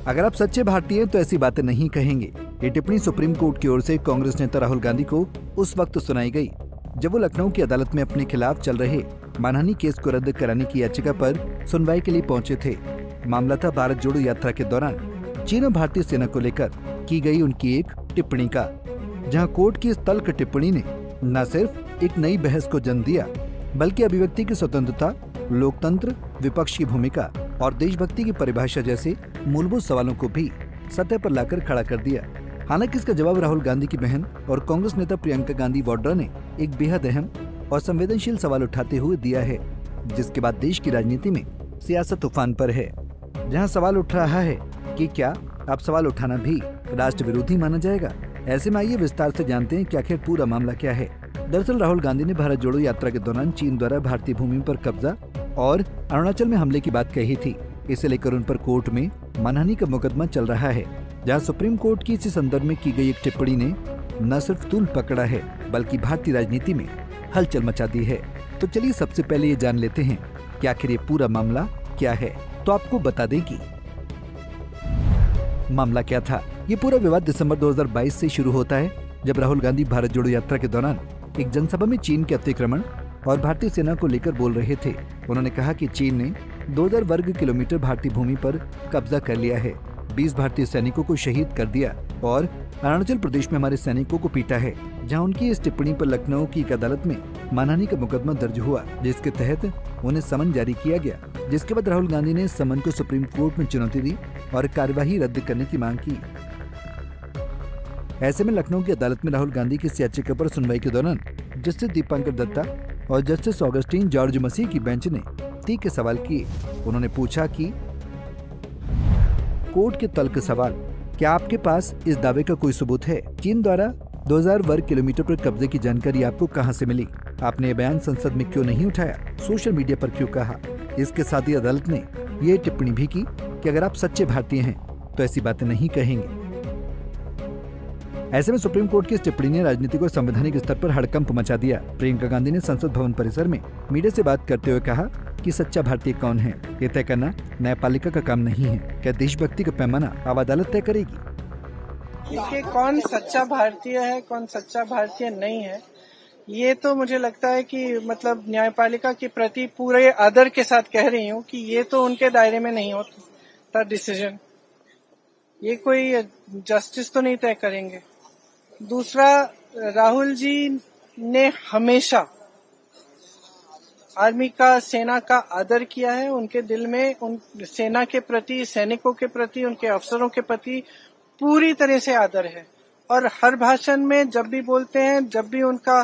अगर आप सच्चे भारतीय हैं तो ऐसी बातें नहीं कहेंगे। ये टिप्पणी सुप्रीम कोर्ट की ओर से कांग्रेस नेता राहुल गांधी को उस वक्त सुनाई गई जब वो लखनऊ की अदालत में अपने खिलाफ चल रहे मानहानि केस को रद्द कराने की याचिका पर सुनवाई के लिए पहुंचे थे। मामला था भारत जोड़ो यात्रा के दौरान चीन और भारतीय सेना को लेकर की गई उनकी एक टिप्पणी का, जहां कोर्ट की इस तल्ख टिप्पणी ने न सिर्फ एक नई बहस को जन्म दिया बल्कि अभिव्यक्ति की स्वतंत्रता, लोकतंत्र, विपक्ष की भूमिका और देशभक्ति की परिभाषा जैसे मूलभूत सवालों को भी सतह पर लाकर खड़ा कर दिया। हालांकि इसका जवाब राहुल गांधी की बहन और कांग्रेस नेता प्रियंका गांधी वाड्रा ने एक बेहद अहम और संवेदनशील सवाल उठाते हुए दिया है, जिसके बाद देश की राजनीति में सियासत तूफान पर है, जहां सवाल उठ रहा है कि क्या अब सवाल उठाना भी राष्ट्र विरोधी माना जाएगा। ऐसे में आइए विस्तार से जानते हैं कि आखिर पूरा मामला क्या है। दरअसल राहुल गांधी ने भारत जोड़ो यात्रा के दौरान चीन द्वारा भारतीय भूमि पर कब्जा और अरुणाचल में हमले की बात कही थी। इसे लेकर उन पर कोर्ट में मानहानि का मुकदमा चल रहा है, जहां सुप्रीम कोर्ट की इसी संदर्भ में की गई एक टिप्पणी ने न सिर्फ तूल पकड़ा है बल्कि भारतीय राजनीति में हलचल मचा दी है। तो चलिए सबसे पहले ये जान लेते हैं कि आखिर ये पूरा मामला क्या है। तो आपको बता दें कि मामला क्या था। ये पूरा विवाद दिसंबर 2022 से शुरू होता है, जब राहुल गांधी भारत जोड़ो यात्रा के दौरान एक जनसभा में चीन के अतिक्रमण और भारतीय सेना को लेकर बोल रहे थे। उन्होंने कहा कि चीन ने 2000 वर्ग किलोमीटर भारतीय भूमि पर कब्जा कर लिया है, 20 भारतीय सैनिकों को शहीद कर दिया और अरुणाचल प्रदेश में हमारे सैनिकों को पीटा है। जहां उनकी इस टिप्पणी पर लखनऊ की एक अदालत में मानहानि का मुकदमा दर्ज हुआ, जिसके तहत उन्हें समन जारी किया गया। जिसके बाद राहुल गांधी ने समन को सुप्रीम कोर्ट में चुनौती दी और कार्यवाही रद्द करने की मांग की। ऐसे में लखनऊ की अदालत में राहुल गांधी की इस याचिका पर सुनवाई के दौरान जस्टिस दीपांकर दत्ता और जस्टिस ऑगस्टीन जॉर्ज मसीह की बेंच ने तीखे सवाल किए। उन्होंने पूछा कि कोर्ट के तल्ख सवाल, क्या आपके पास इस दावे का कोई सबूत है? चीन द्वारा 2000 वर्ग किलोमीटर पर कब्जे की जानकारी आपको कहां से मिली? आपने ये बयान संसद में क्यों नहीं उठाया? सोशल मीडिया पर क्यों कहा? इसके साथ ही अदालत ने ये टिप्पणी भी की कि अगर आप सच्चे भारतीय हैं तो ऐसी बातें नहीं कहेंगे। ऐसे में सुप्रीम कोर्ट की इस टिप्पणी ने राजनीतिक और संवैधानिक स्तर पर हड़कंप मचा दिया। प्रियंका गांधी ने संसद भवन परिसर में मीडिया से बात करते हुए कहा कि सच्चा भारतीय कौन है, ये तय करना न्यायपालिका का काम नहीं है। क्या देशभक्ति का पैमाना अब अदालत तय करेगी? देखिए, कौन सच्चा भारतीय है, कौन सच्चा भारतीय नहीं है, ये तो मुझे लगता है कि मतलब न्यायपालिका के प्रति पूरे आदर के साथ कह रही हूँ कि ये तो उनके दायरे में नहीं होता डिसीजन। ये कोई जस्टिस तो नहीं तय करेंगे। दूसरा, राहुल जी ने हमेशा आर्मी का, सेना का आदर किया है। उनके दिल में उन सेना के प्रति, सैनिकों के प्रति, उनके अफसरों के प्रति पूरी तरह से आदर है। और हर भाषण में जब भी बोलते हैं, जब भी उनका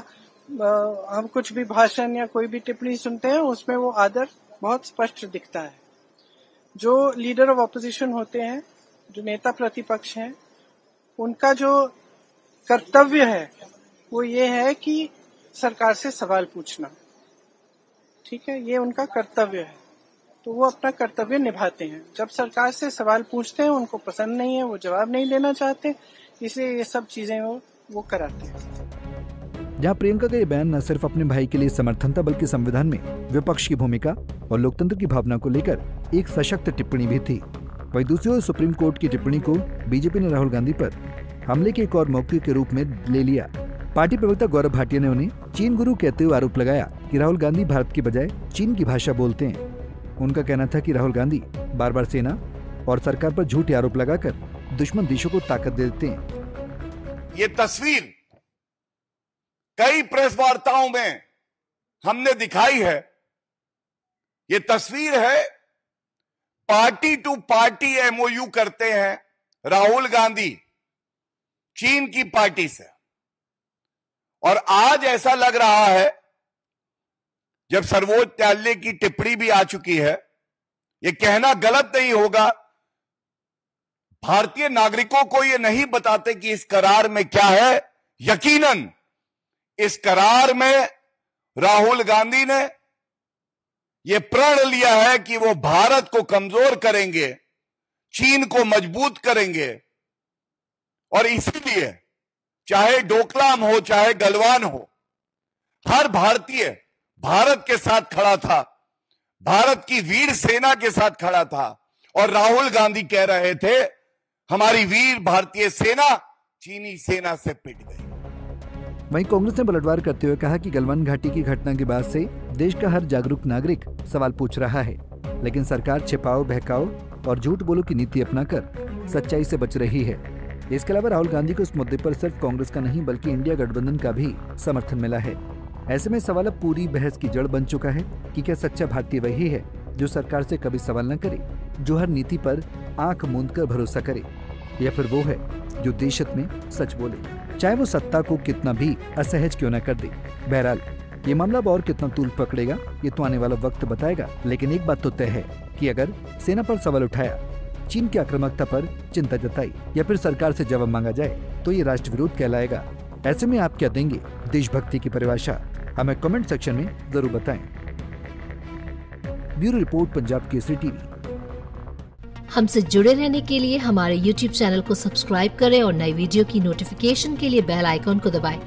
हम कुछ भी भाषण या कोई भी टिप्पणी सुनते हैं, उसमें वो आदर बहुत स्पष्ट दिखता है। जो लीडर ऑफ ऑपोजिशन होते हैं, जो नेता प्रतिपक्ष हैं, उनका जो कर्तव्य है वो ये है कि सरकार से सवाल पूछना। ठीक है, ये उनका कर्तव्य है, तो वो अपना कर्तव्य निभाते हैं। जब सरकार से सवाल पूछते हैं, उनको पसंद नहीं है, वो जवाब नहीं देना चाहते, इसलिए ये सब चीजें वो कराते हैं। जहां प्रियंका का ये बयान न सिर्फ अपने भाई के लिए समर्थन था, बल्कि संविधान में विपक्ष की भूमिका और लोकतंत्र की भावना को लेकर एक सशक्त टिप्पणी भी थी। वहीं दूसरी ओर सुप्रीम कोर्ट की टिप्पणी को बीजेपी ने राहुल गांधी पर हमले के एक और मौके के रूप में ले लिया। पार्टी प्रवक्ता गौरव भाटिया ने उन्हें चीन गुरु कहते हुए आरोप लगाया कि राहुल गांधी भारत की बजाय चीन की भाषा बोलते हैं। उनका कहना था कि राहुल गांधी बार बार सेना और सरकार पर झूठे आरोप लगाकर दुश्मन देशों को ताकत देते हैं। ये तस्वीर कई प्रेस वार्ताओं में हमने दिखाई है। ये तस्वीर है, पार्टी टू पार्टी एमओयू करते हैं राहुल गांधी चीन की पार्टी से। और आज ऐसा लग रहा है, जब सर्वोच्च न्यायालय की टिप्पणी भी आ चुकी है, यह कहना गलत नहीं होगा, भारतीय नागरिकों को यह नहीं बताते कि इस करार में क्या है। यकीनन इस करार में राहुल गांधी ने यह प्रण लिया है कि वो भारत को कमजोर करेंगे, चीन को मजबूत करेंगे। और इसीलिए चाहे डोकलाम हो, चाहे गलवान हो, हर भारतीय भारत के साथ खड़ा था भारत की वीर सेना के साथ खड़ा था और राहुल गांधी कह रहे थे हमारी वीर भारतीय सेना चीनी सेना से पिट गई। वहीं कांग्रेस ने पलटवार करते हुए कहा कि गलवान घाटी की घटना के बाद से देश का हर जागरूक नागरिक सवाल पूछ रहा है, लेकिन सरकार छिपाओ, बहकाओ और झूठ बोलो की नीति अपनाकर सच्चाई से बच रही है। इसके अलावा राहुल गांधी को इस मुद्दे पर सिर्फ कांग्रेस का नहीं बल्कि इंडिया गठबंधन का भी समर्थन मिला है। ऐसे में सवाल अब पूरी बहस की जड़ बन चुका है कि क्या सच्चा भारतीय वही है जो सरकार से कभी सवाल न करे, जो हर नीति पर आंख मूंदकर भरोसा करे, या फिर वो है जो देश हित में सच बोले, चाहे वो सत्ता को कितना भी असहज क्यों न कर दे। बहरहाल ये मामला अब और कितना तूल पकड़ेगा ये तो आने वाला वक्त बताएगा, लेकिन एक बात तो तय है कि अगर सेना पर सवाल उठाया, चीन की आक्रामकता पर चिंता जताई या फिर सरकार से जवाब मांगा जाए तो ये राष्ट्र विरोध कहलाएगा। ऐसे में आप क्या देंगे देशभक्ति की परिभाषा? हमें कमेंट सेक्शन में जरूर बताएं। Bureau report, Punjab Kesari TV. हमसे जुड़े रहने के लिए हमारे YouTube चैनल को सब्सक्राइब करें और नई वीडियो की नोटिफिकेशन के लिए बेल आइकॉन को दबाएं।